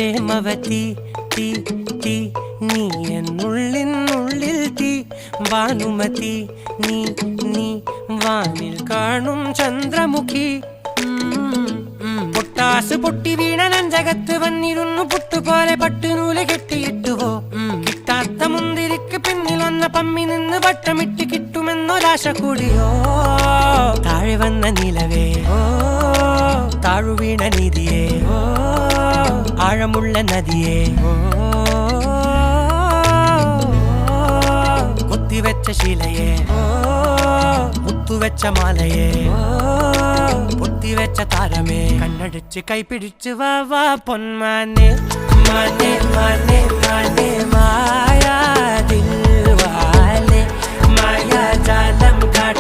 പ്രേമവതി തീ തീ നീ എന്നുള്ളിൽ തീ ഭാനുമതി നീ നീ വാനിൽ കാണും ചന്ദ്രമുഖി പൊട്ടാസ് പൊട്ടി വീണ നെഞ്ചകത്ത് വന്നിരുന്നു പുട്ടുപോലെ പട്ടുനൂല് കെട്ടിയിട്ടുവോ കിട്ടാത്ത മുന്തിരിക്ക് പിന്നിൽ വന്ന പമ്മി നിന്ന് വട്ടമിട്ട് കിട്ടുമെന്നൊരാശ കൂടിയോ താഴെ വന്ന നിലവേ താഴു വീണ നിധിയേ ആഴമുള്ള നദിയേ കൊത്തിവെച്ച ശിലയേ മുത്തുവെച്ച മാലയേ പൊത്തിവെച്ച താരമേ കണ്ണടിച്ച് കൈപിടിച്ച് വാ വാ പൊന്മാനെ മാനെ മാനെ മാനെ മായാ ദിൽവാലെ മായാ ജാലം കാട്ടി